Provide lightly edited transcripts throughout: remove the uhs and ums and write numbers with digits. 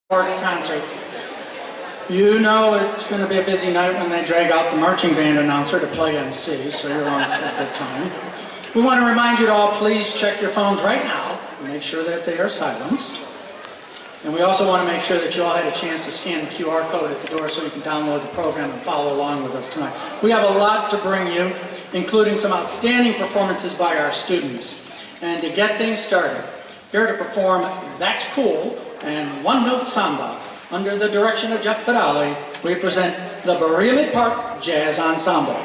Park concert. You know it's going to be a busy night when they drag out the marching band announcer to play MC, so you're on for a good time. We want to remind you to all please check your phones right now and make sure that they are silenced. And we also want to make sure that you all had a chance to scan the QR code at the door so you can download the program and follow along with us tonight. We have a lot to bring you, including some outstanding performances by our students. And to get things started, here to perform That's Cool and One Note Samba, under the direction of Jeff Fidali, we present the Berea-Midpark Jazz Ensemble.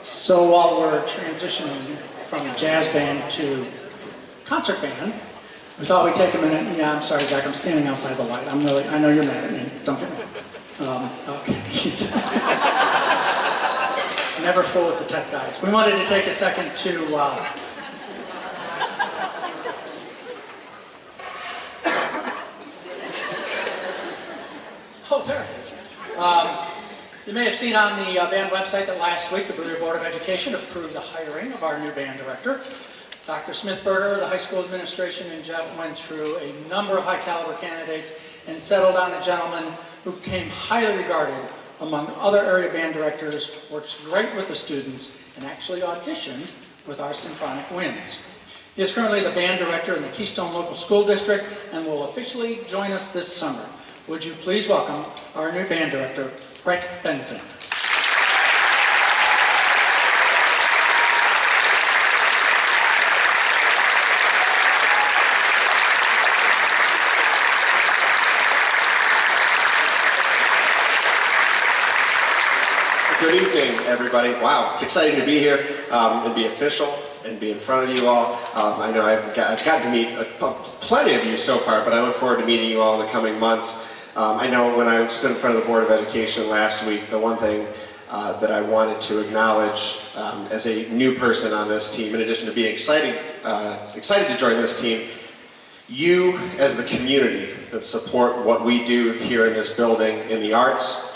So while we're transitioning from jazz band to concert band, we thought we'd take a minute. Yeah, I'm sorry, Zach, I'm standing outside the light. I know you're mad at me. Don't get mad. Okay. Never fool with the tech guys. We wanted to take a second to oh, there it is. You may have seen on the band website that last week the Berea Board of Education approved the hiring of our new band director. Dr. Smithberger, the high school administration, and Jeff went through a number of high caliber candidates and settled on a gentleman who became highly regarded among other area band directors, works great with the students, and actually auditioned with our symphonic winds. He is currently the band director in the Keystone Local School District and will officially join us this summer. Would you please welcome our new band director, Brett Benson. Good evening, everybody. Wow, it's exciting to be here and be official and be in front of you all. I know I've gotten to meet plenty of you so far, but I look forward to meeting you all in the coming months. I know when I stood in front of the Board of Education last week, the one thing that I wanted to acknowledge as a new person on this team, in addition to being excited to join this team, you as the community that support what we do here in this building in the arts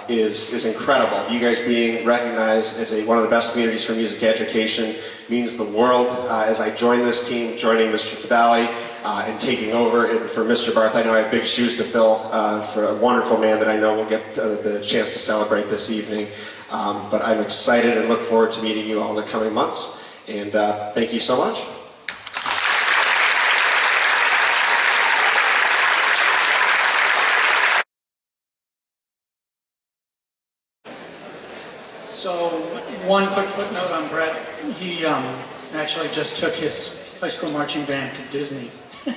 is incredible. You guys being recognized as one of the best communities for music education means the world. As I join this team, joining Mr. Fidali and taking over for Mr. Barth, I know I have big shoes to fill for a wonderful man that I know will get the chance to celebrate this evening. But I'm excited and look forward to meeting you all in the coming months. And thank you so much. So, one quick footnote on Brett. He actually just took his high school marching band to Disney. He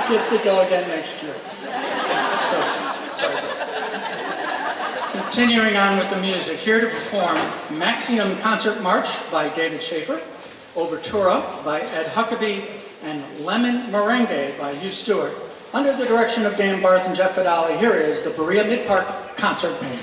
gets to go again next year. So, sorry. Continuing on with the music, here to perform Maximum Concert March by David Schaefer, Overtura by Ed Huckabee, and Lemon Merengue by Hugh Stewart. Under the direction of Dan Barth and Jeff Fidali, here is the Berea-Midpark Concert Band.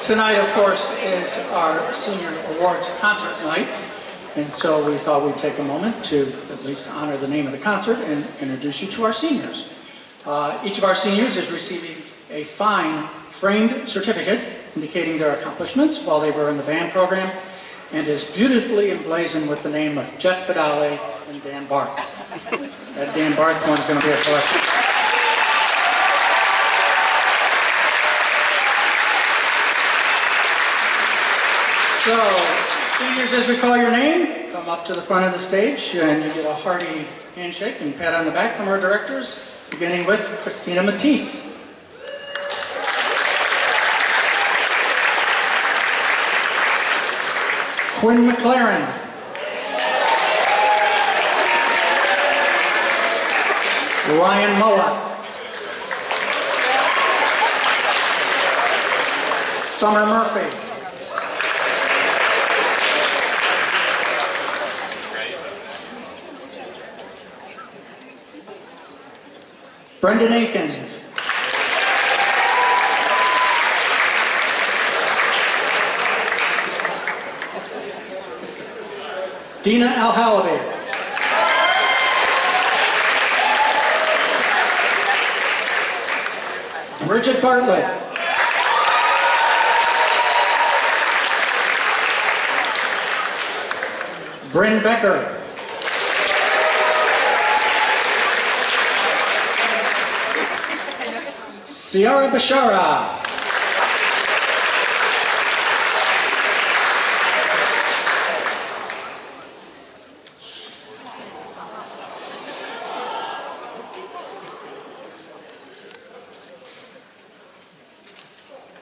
Tonight, of course, is our Senior Awards concert night, and so we thought we'd take a moment to at least honor the name of the concert and introduce you to our seniors. Each of our seniors is receiving a fine framed certificate indicating their accomplishments while they were in the band program, and is beautifully emblazoned with the name of Jeff Fidale and Dan Barth. That Dan Barth one's going to be a collection. So, seniors, as we call your name, come up to the front of the stage and you get a hearty handshake and pat on the back from our directors, beginning with Christina Matisse. Quinn McLaren. Ryan Mulla. Summer Murphy. Brendan Akins. Dina Al-Halabi. Bridget Bartlett. Bryn Becker. Ciara Bashara.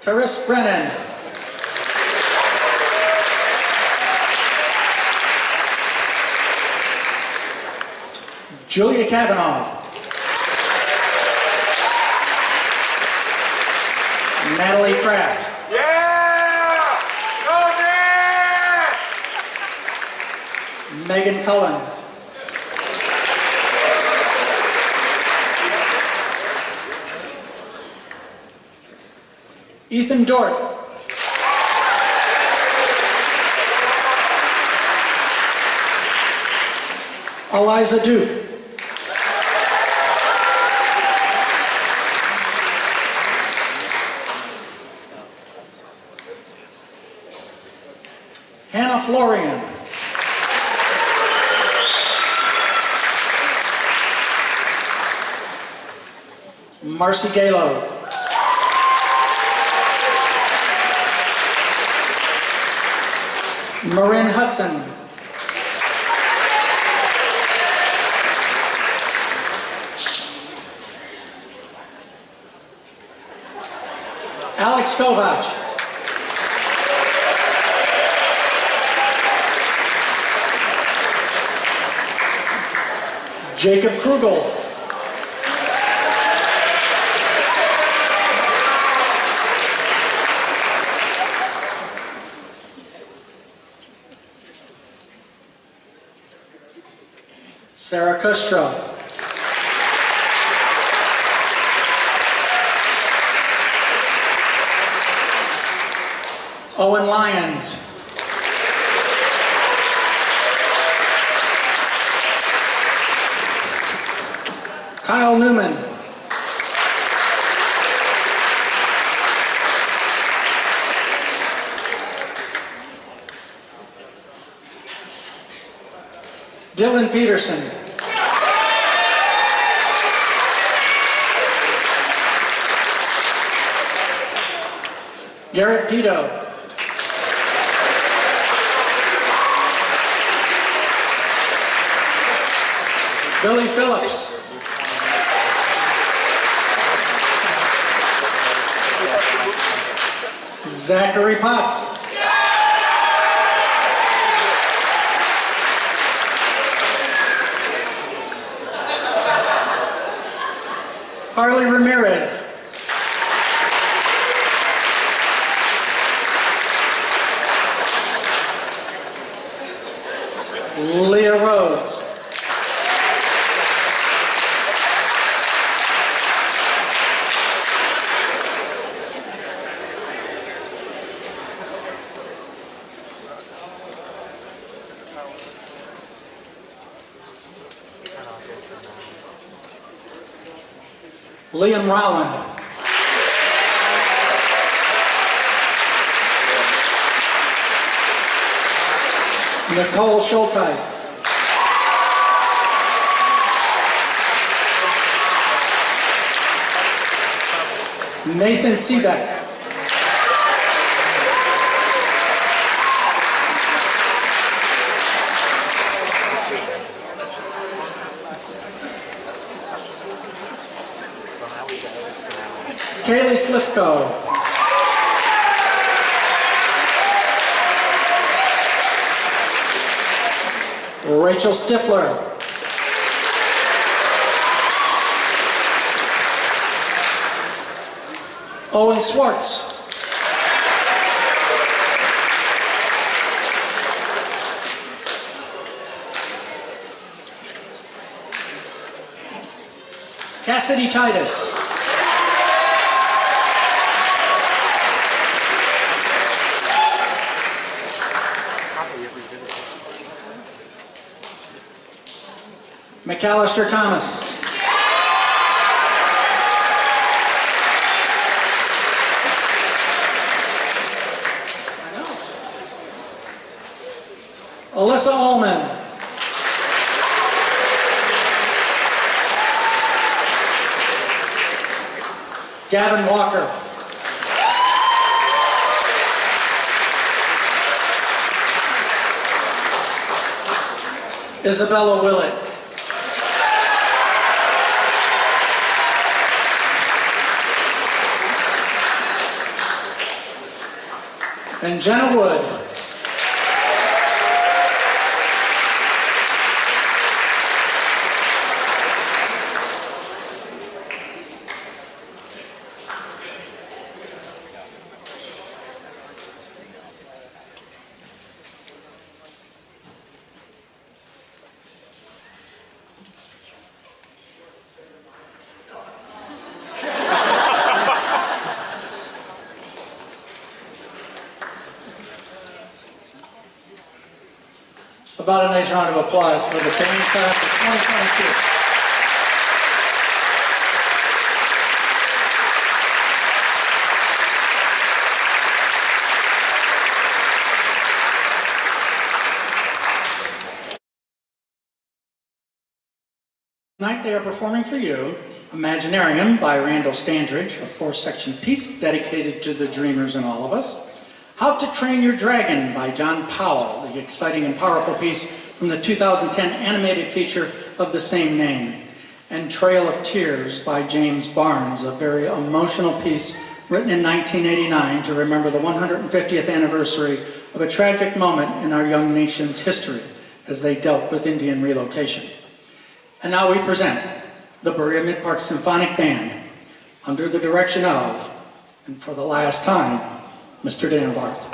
Teresa Brennan. Julia Kavanaugh. Natalie Kraft. Yeah! Go there! Megan Collins. Ethan Dort. Eliza Duke. Hannah Florian. Marcy Galo. Marin Hudson. Alex Kovac. Jacob Krugel. Sarah Kustra. Owen Lyons. Kyle Newman. Dylan Peterson. Garrett Pito. Billy Phillips. Zachary Potts. Harley Ramirez. Leah Rhodes. Liam Rowland. Nicole Schulteis. Nathan Seebeck. Kaylee Slifko. Rachel Stifler. Owen Swartz. Cassidy Titus. McAllister Thomas. Alyssa Ullman. Gavin Walker. Isabella Willett. And Jenna Wood. About a nice round of applause for the training class of 2022. Tonight they are performing for you Imaginarium by Randall Standridge, a 4-section piece dedicated to the dreamers in all of us. How to Train Your Dragon by John Powell, the exciting and powerful piece from the 2010 animated feature of the same name. And Trail of Tears by James Barnes, a very emotional piece written in 1989 to remember the 150th anniversary of a tragic moment in our young nation's history as they dealt with Indian relocation. And now we present the Berea-Midpark Symphonic Band under the direction of, and for the last time, Mr. Dan Barth.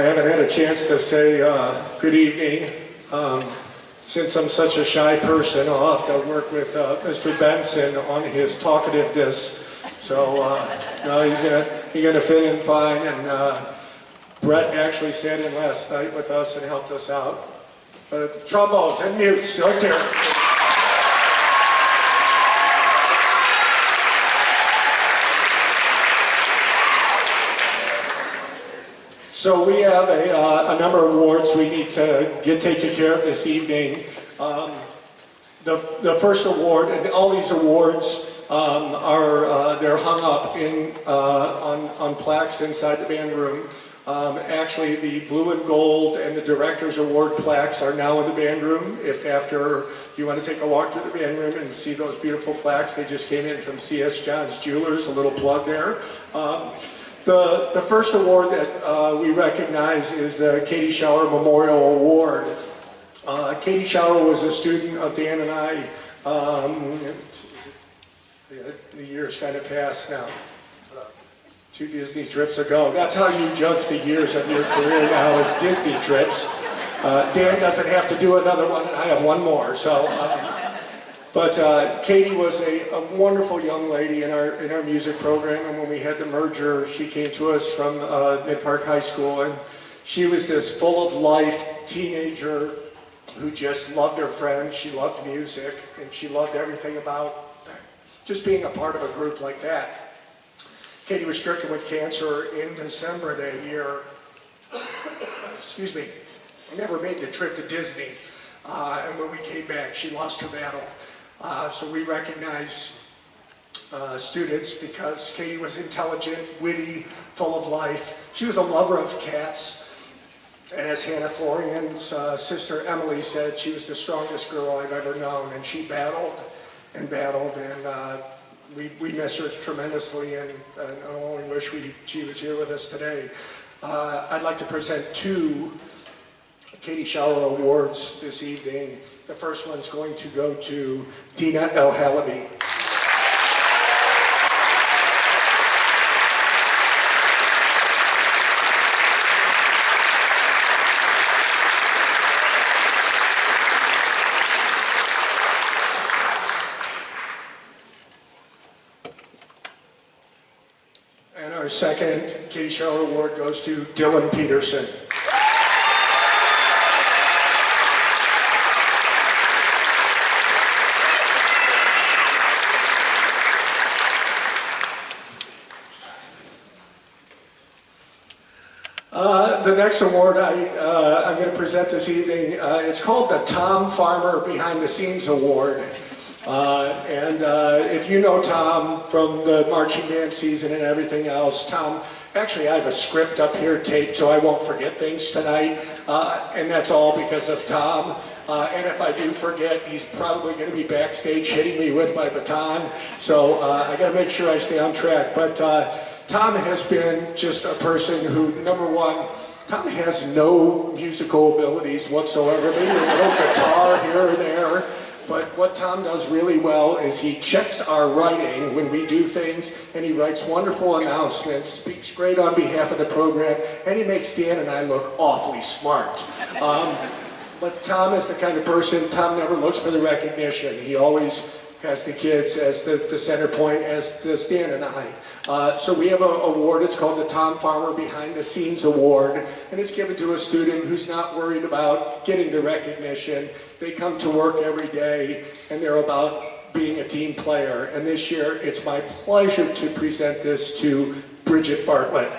haven't had a chance to say good evening. Since I'm such a shy person, I'll have to work with Mr. Benson on his talkativeness. So no, he's gonna fit in fine. And Brett actually sat in last night with us and helped us out. Trombones and mutes, let's hear it. So we have a number of awards we need to get taken care of this evening. The first award, and all these awards they're hung up on plaques inside the band room. Actually, the blue and gold and the Director's Award plaques are now in the band room. If after you want to take a walk through the band room and see those beautiful plaques, they just came in from C.S. John's Jewelers, a little plug there. The first award that we recognize is the Katie Schauer Memorial Award. Katie Schauer was a student of Dan and I. The years kind of passed now. 2 Disney trips ago. That's how you judge the years of your career now, is Disney trips. Dan doesn't have to do another one, and I have one more. So. But Katie was a wonderful young lady in our music program, and when we had the merger, she came to us from Midpark High School, and she was this full of life teenager who just loved her friends. She loved music, and she loved everything about just being a part of a group like that. Katie was stricken with cancer in December that year. Excuse me. Never made the trip to Disney, and when we came back, she lost her battle. So we recognize students because Katie was intelligent, witty, full of life. She was a lover of cats. And as Hannah Florian's sister Emily said, she was the strongest girl I've ever known. And she battled and battled, and we miss her tremendously, and I only wish she was here with us today. I'd like to present 2 Katie Schauer Awards this evening. The first one's going to go to Dina El Halaby. And our second Katie Schauer Award goes to Dylan Peterson. The next award I'm going to present this evening, it's called the Tom Farmer Behind the Scenes Award. If you know Tom from the marching band season and everything else, Tom, actually I have a script up here taped so I won't forget things tonight, and that's all because of Tom. And if I do forget, he's probably going to be backstage hitting me with my baton, so I got to make sure I stay on track. But Tom has been just a person who, number one, Tom has no musical abilities whatsoever, maybe a little guitar here or there, but what Tom does really well is he checks our writing when we do things, and he writes wonderful announcements, speaks great on behalf of the program, and he makes Dan and I look awfully smart. But Tom is the kind of person, Tom never looks for the recognition. He always has the kids as the center point, as does Dan and I. So we have an award, it's called the Tom Farmer Behind the Scenes Award, and it's given to a student who's not worried about getting the recognition. They come to work every day, and they're about being a team player. And this year, it's my pleasure to present this to Bridget Bartlett.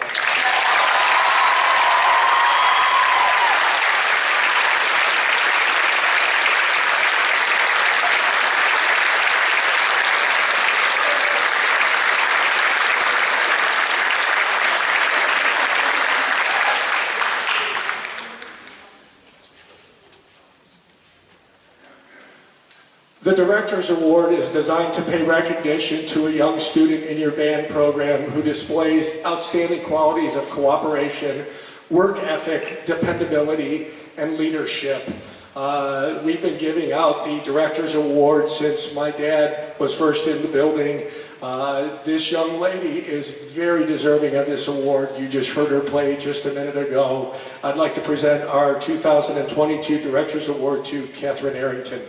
The Director's Award is designed to pay recognition to a young student in your band program who displays outstanding qualities of cooperation, work ethic, dependability, and leadership. We've been giving out the Director's Award since my dad was first in the building. This young lady is very deserving of this award. You just heard her play just a minute ago. I'd like to present our 2022 Directors Award to Catherine Arrington.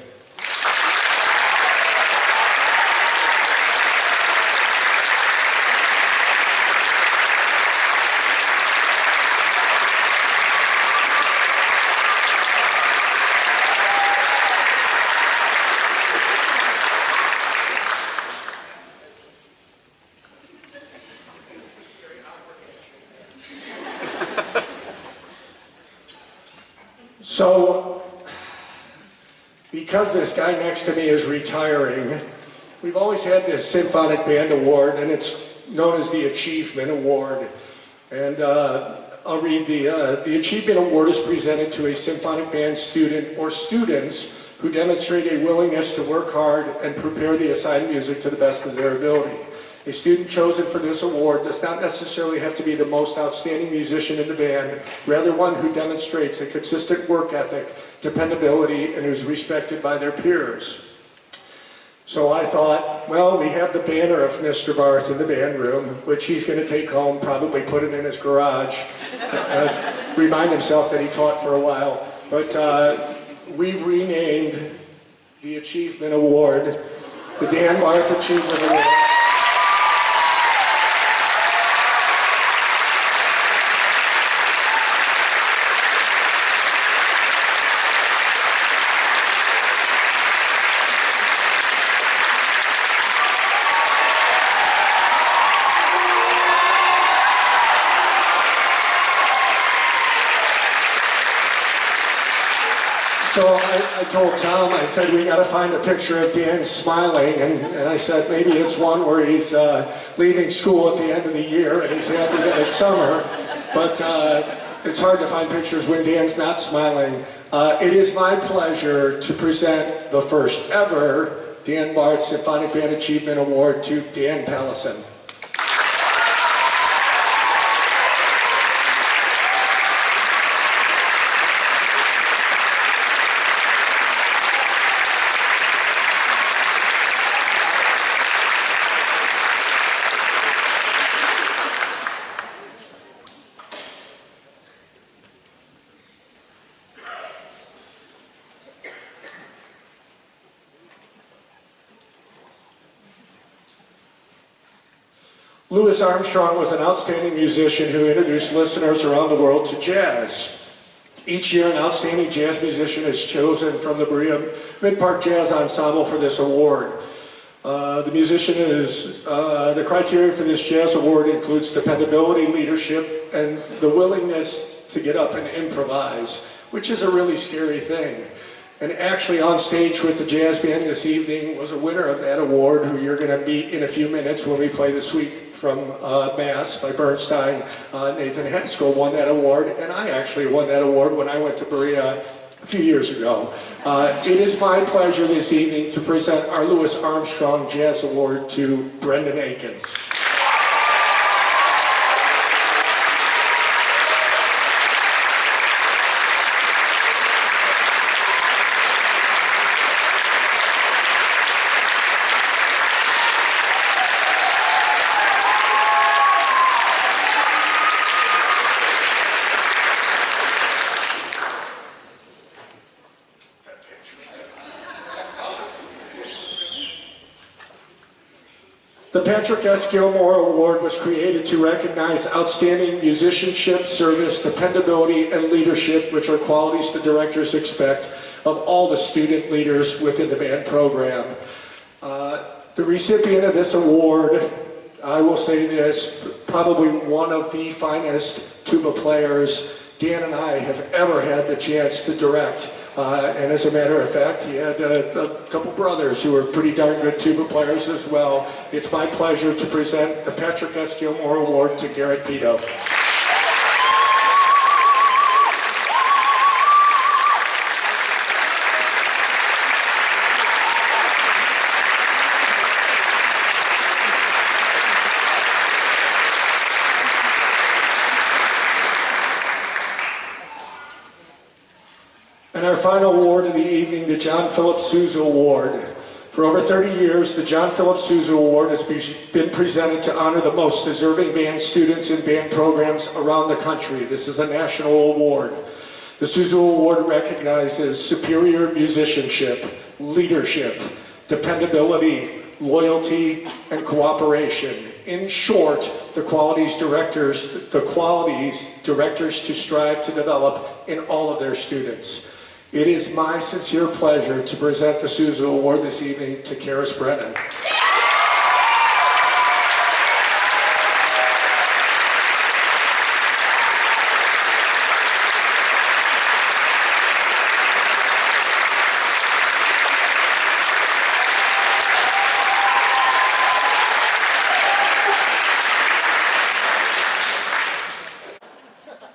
So, because this guy next to me is retiring, we've always had this Symphonic Band Award, and it's known as the Achievement Award. And I'll read the Achievement Award is presented to a symphonic band student or students who demonstrate a willingness to work hard and prepare the assigned music to the best of their ability. A student chosen for this award does not necessarily have to be the most outstanding musician in the band, rather one who demonstrates a consistent work ethic, dependability, and who's respected by their peers. So I thought, well, we have the banner of Mr. Barth in the band room, which he's going to take home, probably put it in his garage, remind himself that he taught for a while. But we've renamed the Achievement Award the Dan Barth Achievement Award. So I told Tom, I said, we got to find a picture of Dan smiling, and I said, maybe it's one where he's leaving school at the end of the year and he's happy that it's summer, but it's hard to find pictures when Dan's not smiling. It is my pleasure to present the first ever Dan Barth Symphonic Band Achievement Award to Dan Pallison. Louis Armstrong was an outstanding musician who introduced listeners around the world to jazz. Each year, an outstanding jazz musician is chosen from the Berea-Midpark Jazz Ensemble for this award. The criteria for this jazz award includes dependability, leadership, and the willingness to get up and improvise, which is a really scary thing. And actually on stage with the jazz band this evening was a winner of that award, who you're going to meet in a few minutes when we play the Suite from Mass by Bernstein. Nathan Haskell won that award, and I actually won that award when I went to Berea a few years ago. It is my pleasure this evening to present our Louis Armstrong Jazz Award to Brendan Aiken. The Patrick S. Gilmore Award was created to recognize outstanding musicianship, service, dependability, and leadership, which are qualities the directors expect of all the student leaders within the band program. The recipient of this award, I will say this, probably one of the finest tuba players Dan and I have ever had the chance to direct. And as a matter of fact, he had a couple brothers who were pretty darn good tuba players as well. It's my pleasure to present the Patrick S. Gilmore Award to Garrett Vito. And our final award of the evening, the John Philip Sousa Award. For over 30 years, the John Philip Sousa Award has been presented to honor the most deserving band students in band programs around the country. This is a national award. The Sousa Award recognizes superior musicianship, leadership, dependability, loyalty, and cooperation. In short, the qualities directors to strive to develop in all of their students. It is my sincere pleasure to present the Sousa Award this evening to Karis Brennan.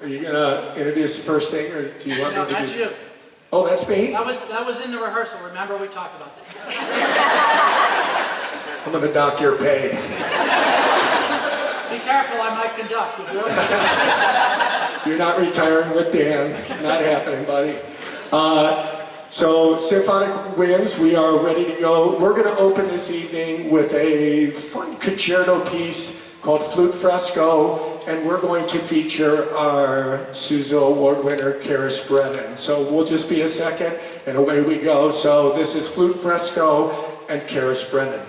Are you going to introduce the first thing, or do you want No, me to that's do? you. Oh, that's me? That was in the rehearsal. Remember, we talked about that. I'm going to dock your pay. Be careful, I might conduct. You're not retiring with Dan. Not happening, buddy. So, Symphonic Winds, we are ready to go. We're going to open this evening with a fun concerto piece called Flute Fresco, and we're going to feature our Sousa Award winner, Karis Brennan. So we'll just be a second, and away we go. So this is Flute Fresco and Karis Brennan.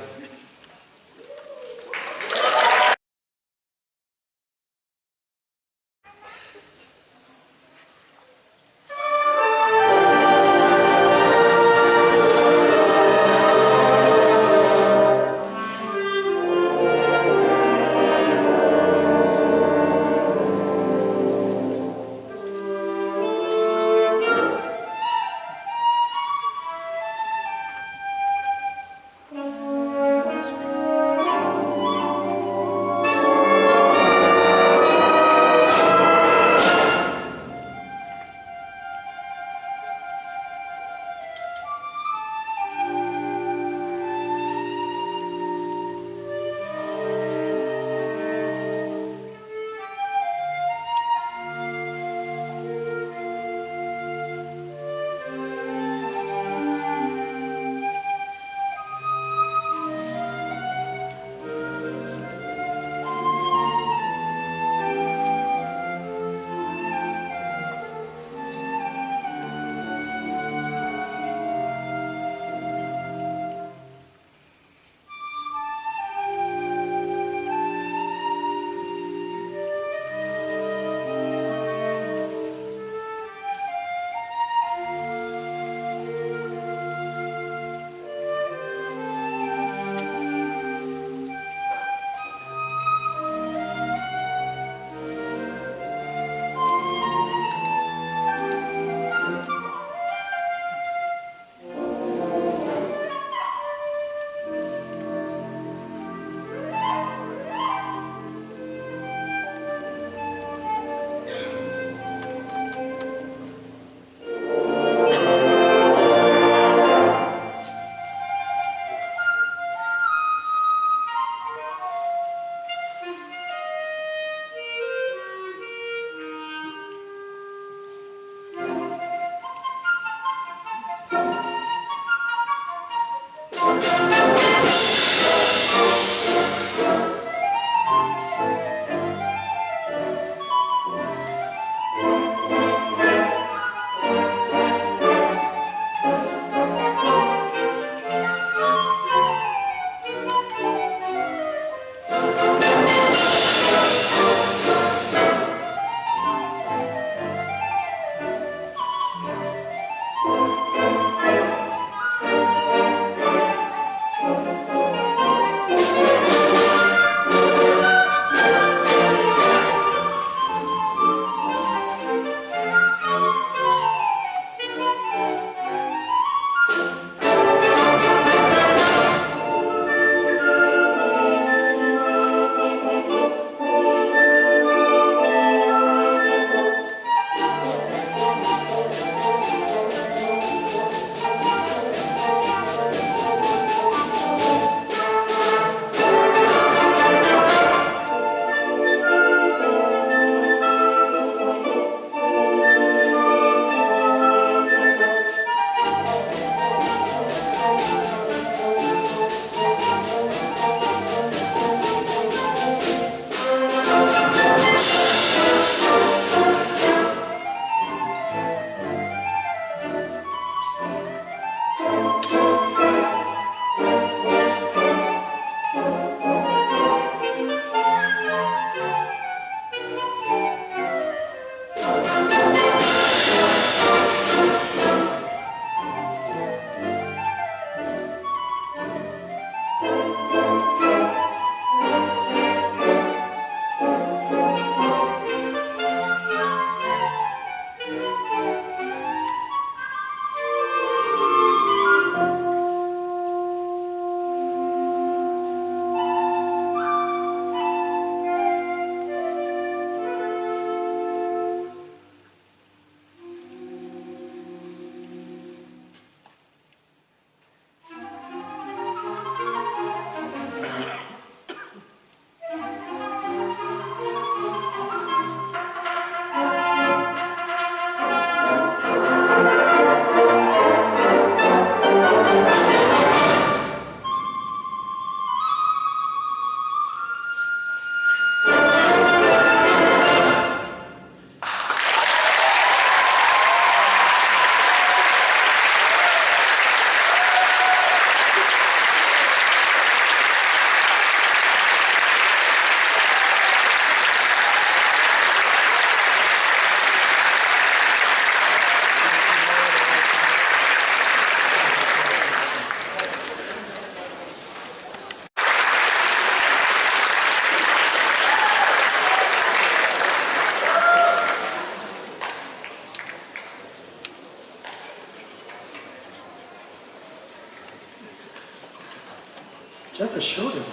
Jeff is shorter than me.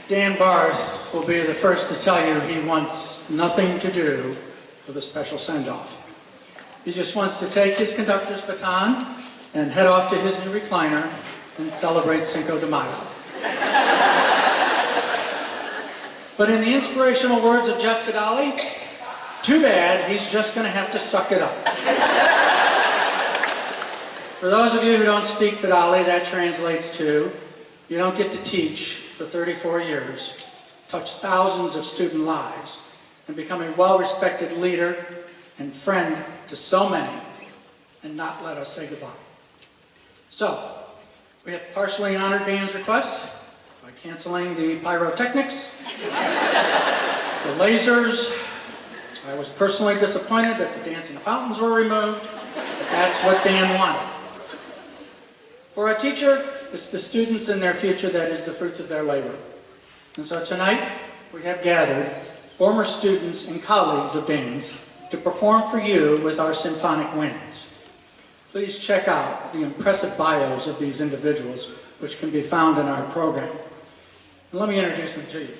Dan Barth will be the first to tell you he wants nothing to do with a special send-off. He just wants to take his conductor's baton and head off to his new recliner and celebrate Cinco de Mayo. But in the inspirational words of Jeff Fidali, too bad, he's just going to have to suck it up. For those of you who don't speak Fidali, that translates to, you don't get to teach for 34 years, touch thousands of student lives, and become a well-respected leader and friend to so many, and not let us say goodbye. So, we have partially honored Dan's request by canceling the pyrotechnics, the lasers. I was personally disappointed that the dancing fountains were removed, but that's what Dan wanted. For a teacher, it's the students and their future that is the fruits of their labor. And so tonight, we have gathered former students and colleagues of Dan's to perform for you with our symphonic winds. Please check out the impressive bios of these individuals, which can be found in our program. And let me introduce them to you.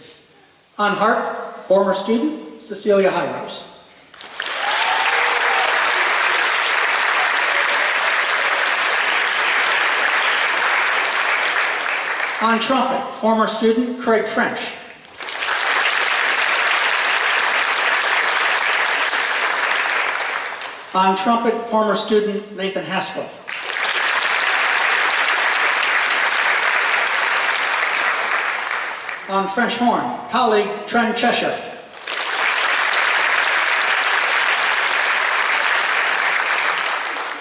On harp, former student, Cecilia Hyros. On trumpet, former student, Craig French. On trumpet, former student, Nathan Haskell. On French horn, colleague, Trent Cheshire.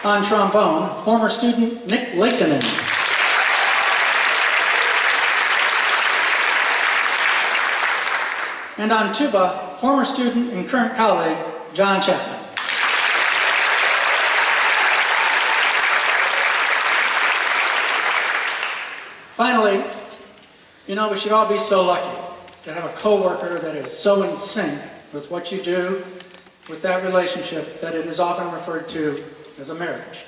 On trombone, former student, Nick Lakeinen. And on tuba, former student and current colleague, John Chapman. Finally, you know, we should all be so lucky to have a coworker that is so in sync with what you do, with that relationship, that it is often referred to as a marriage.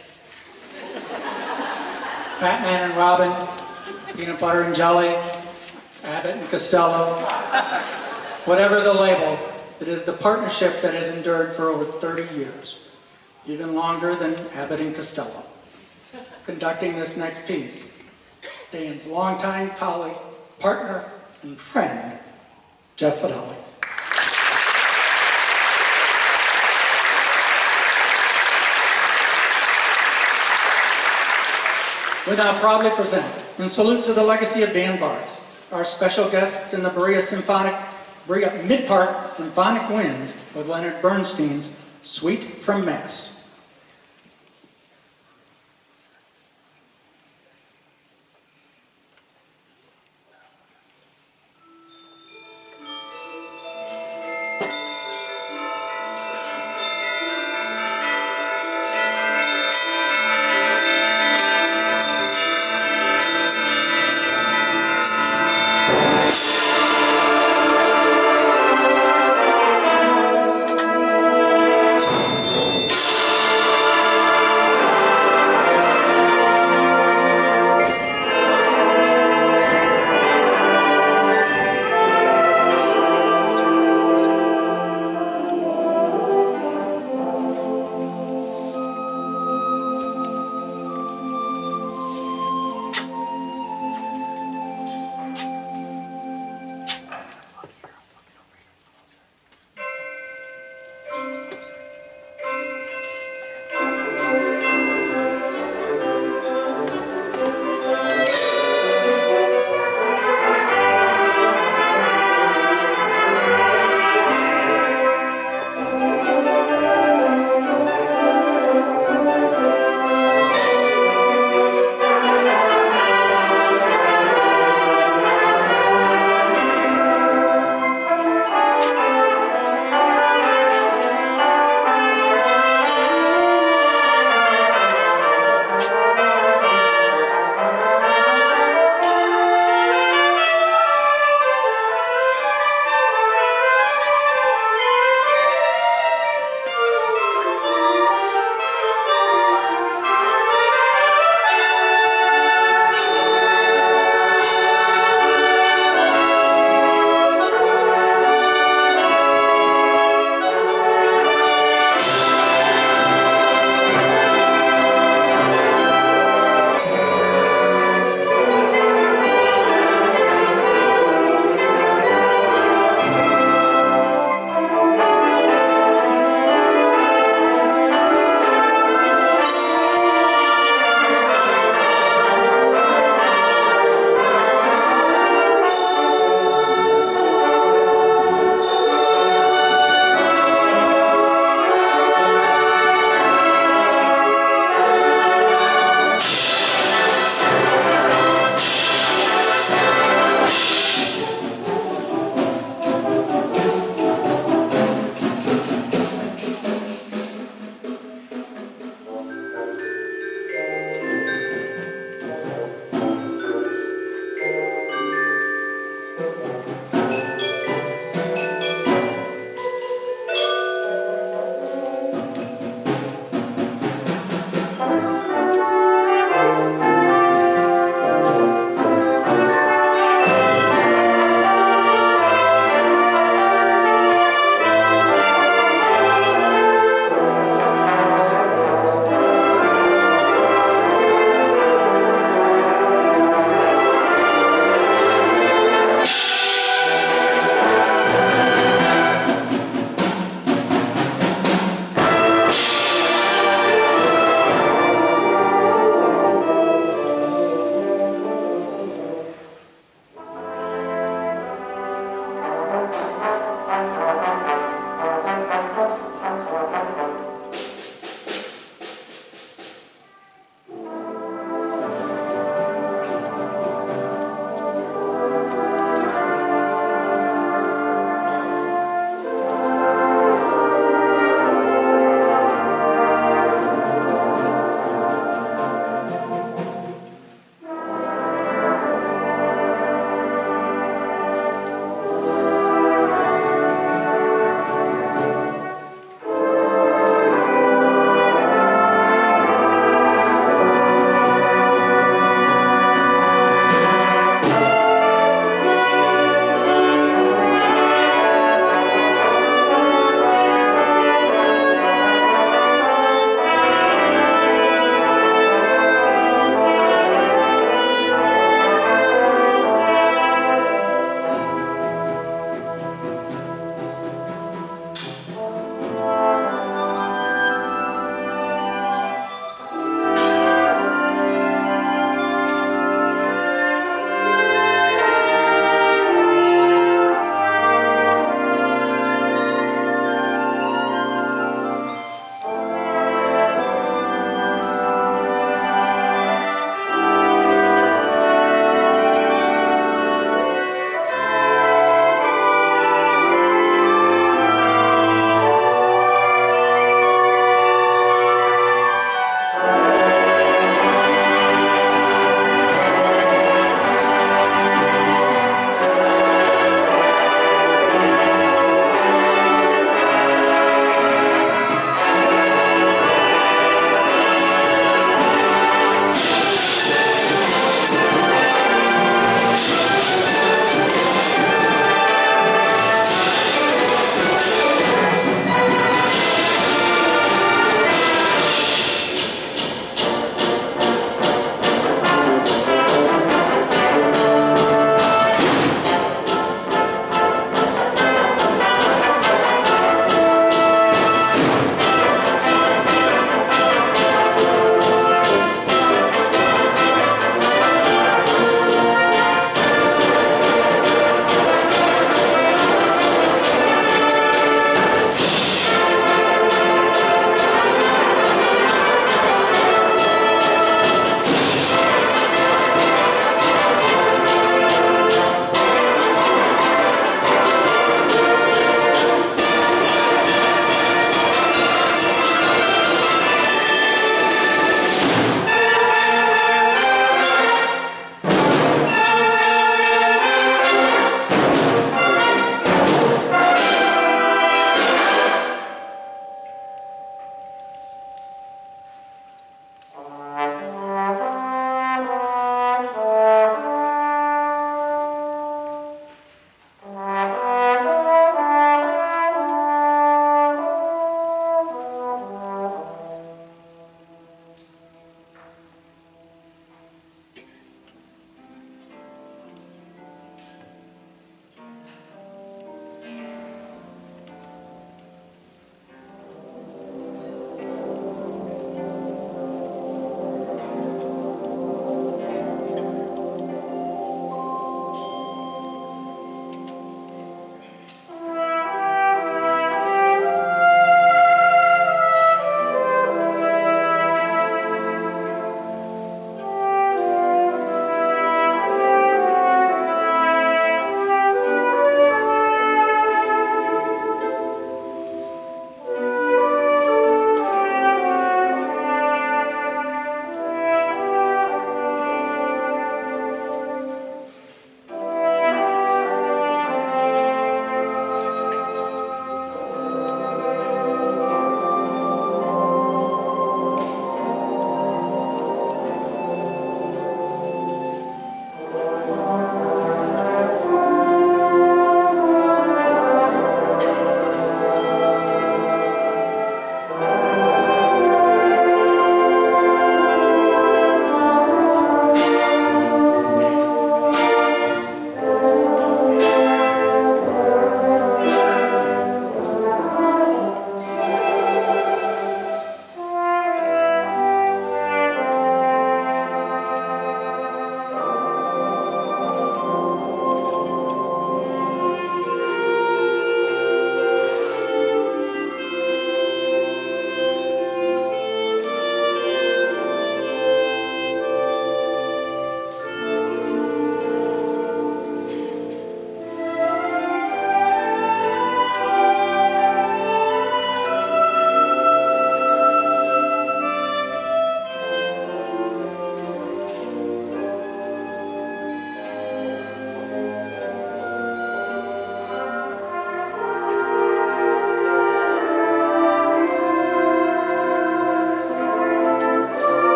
Batman and Robin, peanut butter and jelly, Abbott and Costello, whatever the label, it is the partnership that has endured for over 30 years, even longer than Abbott and Costello. Conducting this next piece, Dan's longtime colleague, partner, and friend, Jeff Fidali. We now proudly present, in salute to the legacy of Dan Barth, our special guests in the Berea-Midpark Symphonic Winds with Leonard Bernstein's Suite from Mass.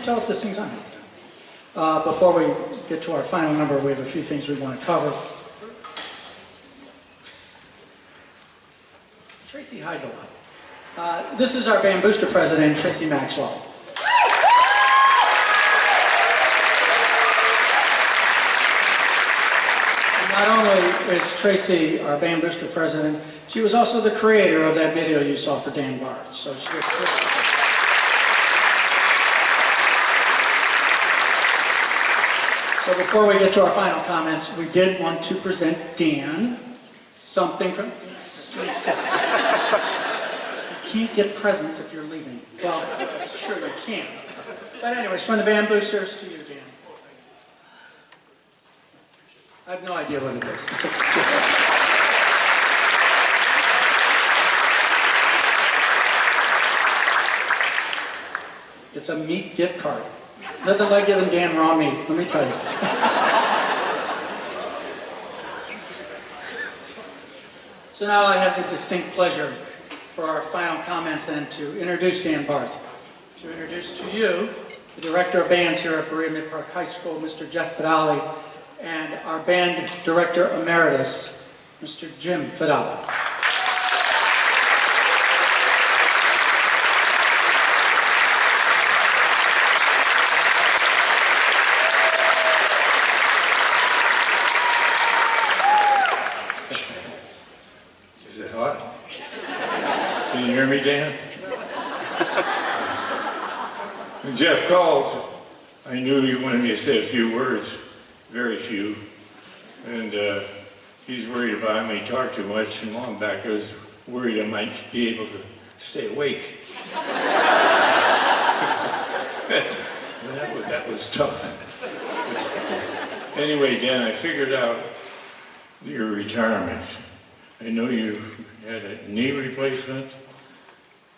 tell if this thing's on? Before we get to our final number, we have a few things we want to cover. Tracy hides a lot. This is our band booster president, Tracy Maxwell. And not only is Tracy our band booster president, she was also the creator of that video you saw for Dan Barth. So she was So before we get to our final comments, we did want to present Dan something from... Just wait a step. You can't get presents if you're leaving. Well, it's true, you can. But anyways, from the band boosters to you, Dan. I have no idea what it is. It's a meat gift card. Nothing like giving Dan raw meat, let me tell you. So now I have the distinct pleasure for our final comments and to introduce Dan Barth. To introduce to you the director of bands here at Berea-Midpark High School, Mr. Jeff Fidali, and our band director emeritus, Mr. Jim Fidali. Is it hot? Can you hear me, Dan? When Jeff called, I knew he wanted me to say a few words, very few, and he's worried about me talk too much, and long back I was worried I might be able to stay awake. that was tough. Anyway, Dan, I figured out your retirement. I know you had a knee replacement.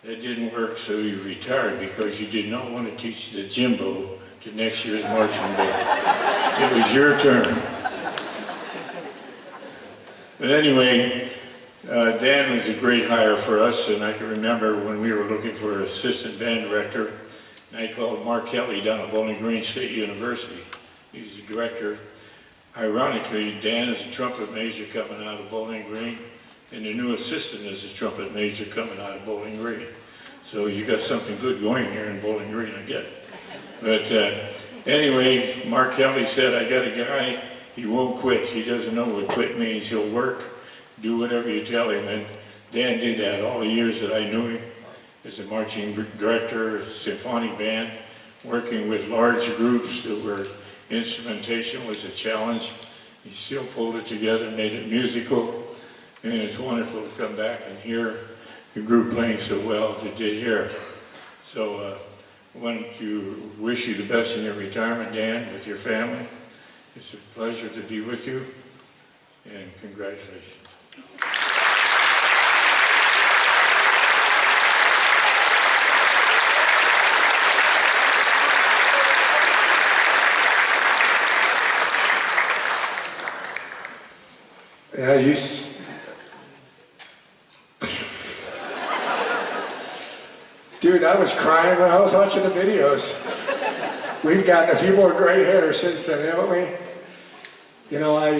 That didn't work, so you retired because you did not want to teach the Jimbo to next year's marching band. It was your turn. But anyway, Dan was a great hire for us, and I can remember when we were looking for an assistant band director, and I called Mark Kelly down at Bowling Green State University. He's the director. Ironically, Dan is a trumpet major coming out of Bowling Green, and the new assistant is a trumpet major coming out of Bowling Green. So you got something good going here in Bowling Green, I guess. But anyway, Mark Kelly said, I got a guy, he won't quit. He doesn't know what quit means. He'll work, do whatever you tell him. And Dan did that all the years that I knew him as a marching director, a symphonic band, working with large groups that were instrumentation was a challenge. He still pulled it together, made it musical. And it's wonderful to come back and hear the group playing so well as it did here. So I wanted to wish you the best in your retirement, Dan, with your family. It's a pleasure to be with you, and congratulations. Yeah, Dude, I was crying when I was watching the videos. We've gotten a few more gray hairs since then, haven't we? You know, I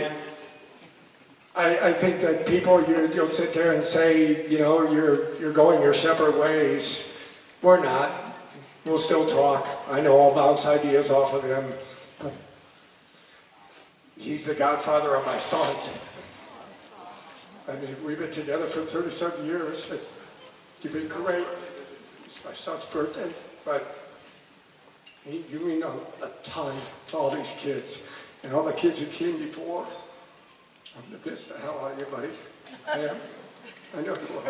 think that people, you'll sit there and say, you know, you're going your separate ways. We're not. We'll still talk. I know I'll bounce ideas off of him. He's the godfather of my son. I mean, we've been together for 37 years. You've been great. It's my son's birthday, but you mean a ton to all these kids. And all the kids who came before. I'm going to piss the hell out of you, buddy. I am. I know you will.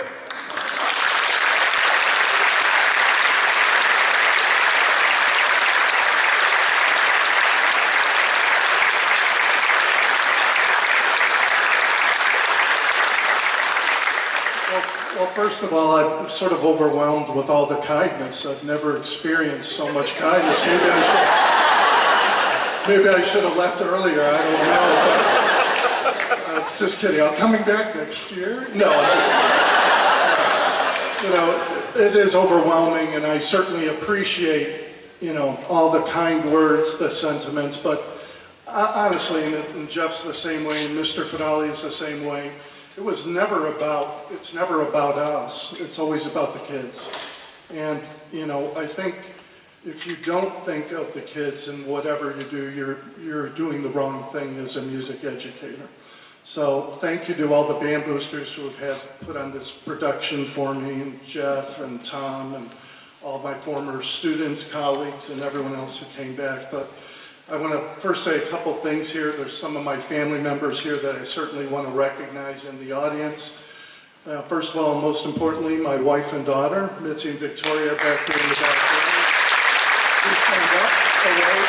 Well, first of all, I'm sort of overwhelmed with all the kindness. I've never experienced so much kindness. Maybe I should have left earlier. I don't know. But, just kidding. I'm coming back next year. No, you know, it is overwhelming, and I certainly appreciate you know, all the kind words, the sentiments, but honestly, and Jeff's the same way, and Mr. Fidali is the same way, it's never about us. It's always about the kids. And, you know, I think if you don't think of the kids in whatever you do, you're doing the wrong thing as a music educator. So thank you to all the band boosters who have put on this production for me, and Jeff and Tom and all my former students, colleagues, and everyone else who came back. But I want to first say a couple things here. There's some of my family members here that I certainly want to recognize in the audience. First of all, and most importantly, my wife and daughter, Mitzi and Victoria, back there in the back room. Please stand up. Away.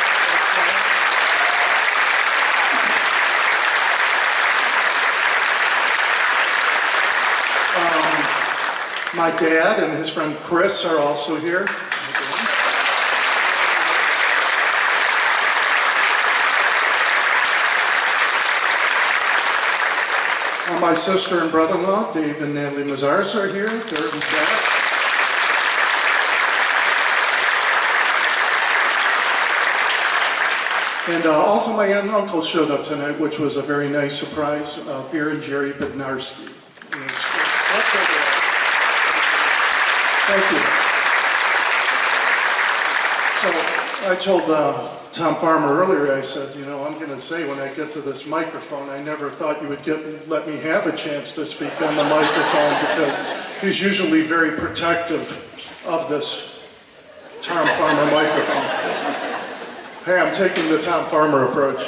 My dad and his friend Chris are also here. My sister and brother-in-law, Dave and Natalie Mazars, are here. They're in the back. And also my aunt and uncle showed up tonight, which was a very nice surprise. Vera and Jerry Bednarski. Thank you. So I told Tom Farmer earlier, I said, you know, I'm going to say when I get to this microphone, I never thought you would let me have a chance to speak on the microphone, because he's usually very protective of this Tom Farmer microphone. Hey, I'm taking the Tom Farmer approach.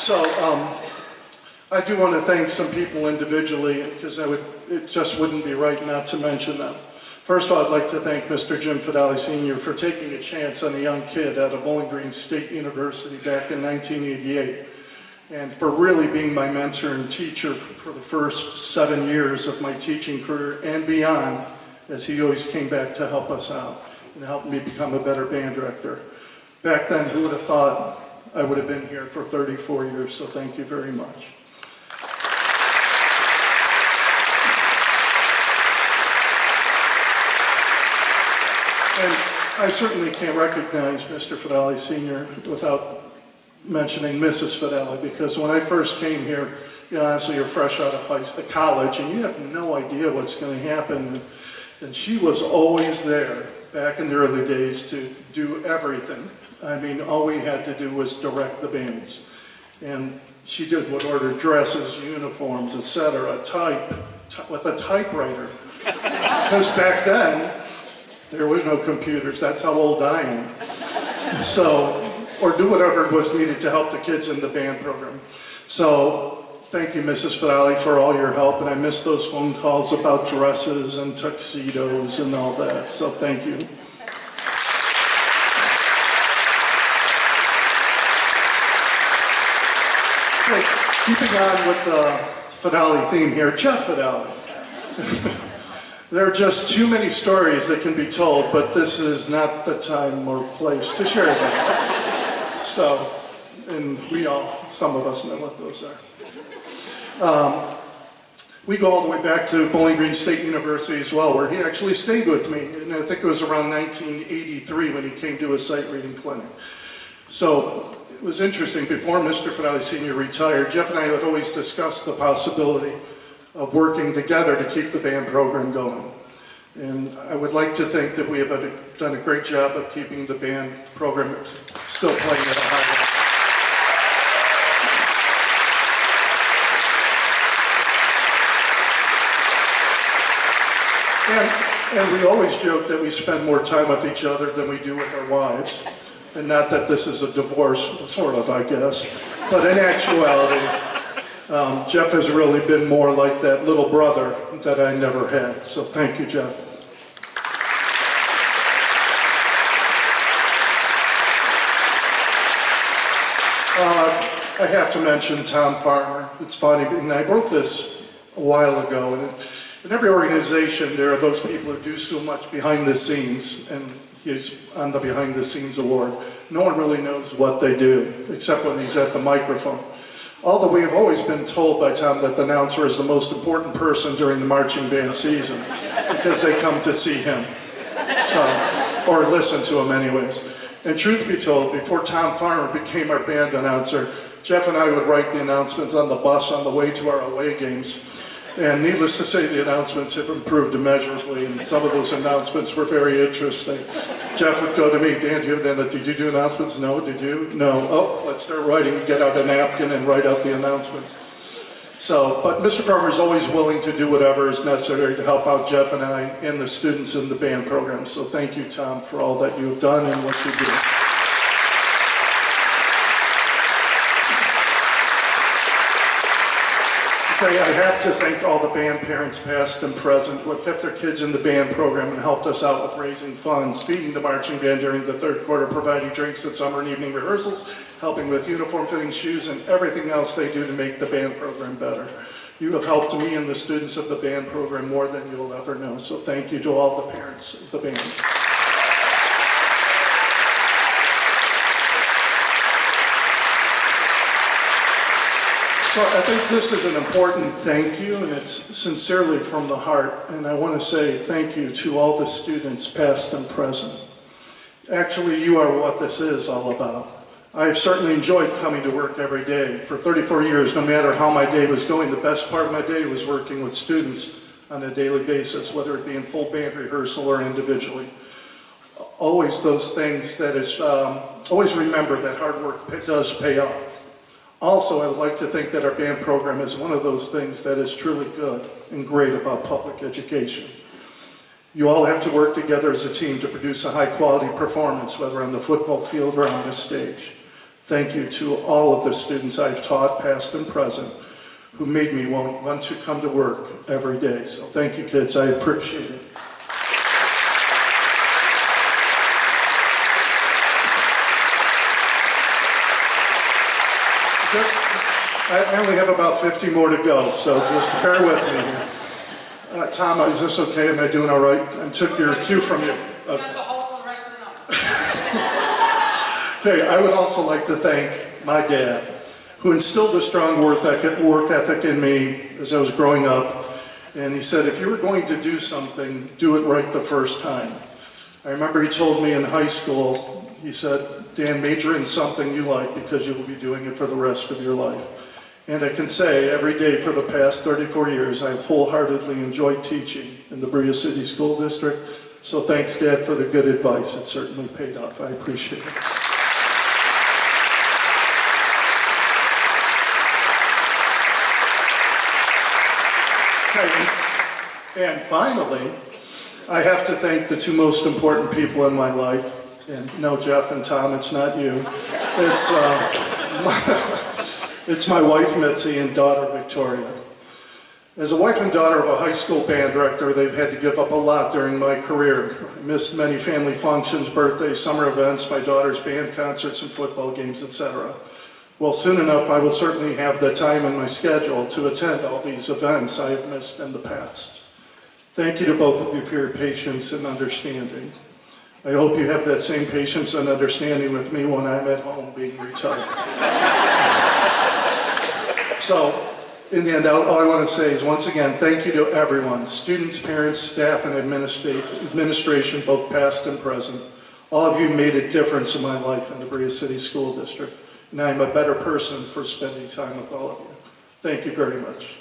So I do want to thank some people individually, because it just wouldn't be right not to mention them. First of all, I'd like to thank Mr. Jim Fidali Sr. for taking a chance on a young kid out of Bowling Green State University back in 1988, and for really being my mentor and teacher for the first 7 years of my teaching career and beyond, as he always came back to help us out and help me become a better band director. Back then, who would have thought I would have been here for 34 years, so thank you very much. And I certainly can't recognize Mr. Fidali Sr. without mentioning Mrs. Fidali, because when I first came here, you know, honestly, you're fresh out of college, and you have no idea what's going to happen. And she was always there back in the early days to do everything. I mean, all we had to do was direct the bands. And she would order dresses, uniforms, etc., with a typewriter. Because back then, there was no computers. That's how old I am. So, or do whatever was needed to help the kids in the band program. So, thank you, Mrs. Fidali, for all your help. And I miss those phone calls about dresses and tuxedos and all that. So, thank you. Keeping on with the Fidali theme here, Jeff Fidali. There are just too many stories that can be told, but this is not the time or place to share them. So, and some of us know what those are. We go all the way back to Bowling Green State University as well, where he actually stayed with me. And I think it was around 1983 when he came to a sight reading clinic. So it was interesting, before Mr. Fidali Sr. retired, Jeff and I had always discussed the possibility of working together to keep the band program going. And I would like to think that we have done a great job of keeping the band program still playing at a high level. And we always joke that we spend more time with each other than we do with our wives. And not that this is a divorce, sort of, I guess. But in actuality, Jeff has really been more like that little brother that I never had. So thank you, Jeff. I have to mention Tom Farmer. It's funny, and I wrote this a while ago, and in every organization there are those people who do so much behind the scenes, and he's on the behind the scenes award. No one really knows what they do, except when he's at the microphone. Although we have always been told by Tom that the announcer is the most important person during the marching band season, because they come to see him. So, or listen to them anyways. And truth be told, before Tom Farmer became our band announcer, Jeff and I would write the announcements on the bus on the way to our away games. And needless to say, the announcements have improved immeasurably, and some of those announcements were very interesting. Jeff would go to me, Dan, did you do announcements? No, did you? No. Oh, let's start writing. Get out a napkin and write out the announcements. So, but Mr. Farmer is always willing to do whatever is necessary to help out Jeff and I and the students in the band program. So thank you, Tom, for all that you have done and what you do. Okay, I have to thank all the band parents, past and present, who have kept their kids in the band program and helped us out with raising funds, feeding the marching band during the third quarter, providing drinks at summer and evening rehearsals, helping with uniform fitting, shoes, and everything else they do to make the band program better. You have helped me and the students of the band program more than you'll ever know, so thank you to all the parents of the band. So I think this is an important thank you, and it's sincerely from the heart. And I want to say thank you to all the students, past and present. Actually, you are what this is all about. I've certainly enjoyed coming to work every day. For 34 years, no matter how my day was going, the best part of my day was working with students on a daily basis, whether it be in full band rehearsal or individually. Always those things that is, always remember that hard work does pay off. Also, I would like to think that our band program is one of those things that is truly good and great about public education. You all have to work together as a team to produce a high-quality performance, whether on the football field or on the stage. Thank you to all of the students I've taught, past and present, who made me want to come to work every day. So thank you, kids. I appreciate it. I only have about 50 more to go, so just bear with me here. Tom, is this okay? Am I doing all right? I took your cue from you. Okay. Okay, I would also like to thank my dad, who instilled a strong work ethic in me as I was growing up. And he said, if you were going to do something, do it right the first time. I remember he told me in high school, he said, Dan, major in something you like because you will be doing it for the rest of your life. And I can say every day for the past 34 years, I've wholeheartedly enjoyed teaching in the Berea City School District. So thanks, Dad, for the good advice. It certainly paid off. I appreciate it. Okay. And finally, I have to thank the two most important people in my life. And no, Jeff and Tom, it's not you. It's my wife, Mitzi, and daughter, Victoria. As a wife and daughter of a high school band director, they've had to give up a lot during my career. I missed many family functions, birthdays, summer events, my daughter's band concerts and football games, etc. Well, soon enough, I will certainly have the time in my schedule to attend all these events I have missed in the past. Thank you to both of you for your patience and understanding. I hope you have that same patience and understanding with me when I'm at home being retired. So, in the end, all I want to say is, once again, thank you to everyone, students, parents, staff, and administration, both past and present. All of you made a difference in my life in the Berea City School District, and I am a better person for spending time with all of you. Thank you very much.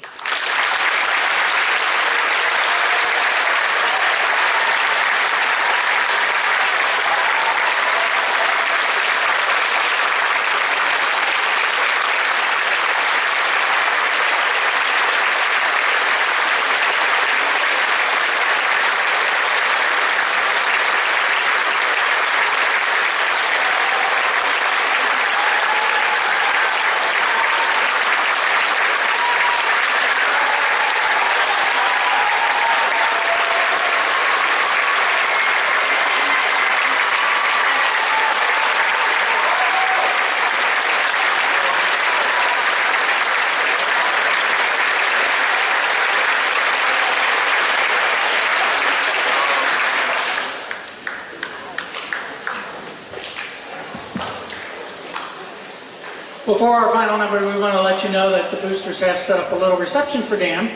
Before our final number, we want to let you know that the boosters have set up a little reception for Dan.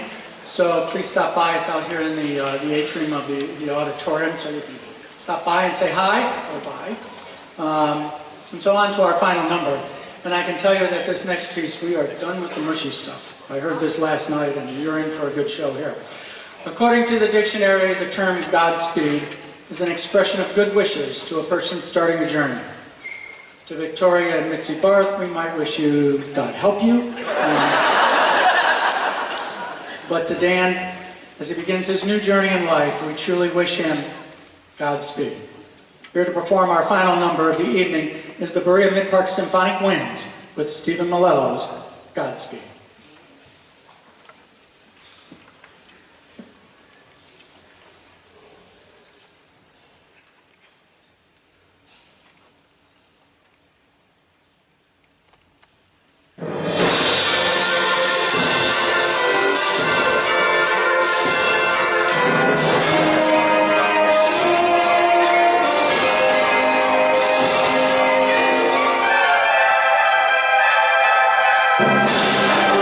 So please stop by. It's out here in the atrium of the auditorium, so you can stop by and say hi or bye. And so on to our final number. And I can tell you that this next piece, we are done with the mushy stuff. I heard this last night, and you're in for a good show here. According to the dictionary, the term Godspeed is an expression of good wishes to a person starting a journey. To Victoria and Mitzi Barth, we might wish you God help you. But to Dan, as he begins his new journey in life, we truly wish him Godspeed. Here to perform our final number of the evening is the Berea-Midpark Symphonic Winds with Stephen Malello's Godspeed. Thank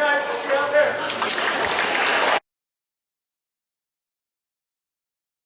night. We'll see you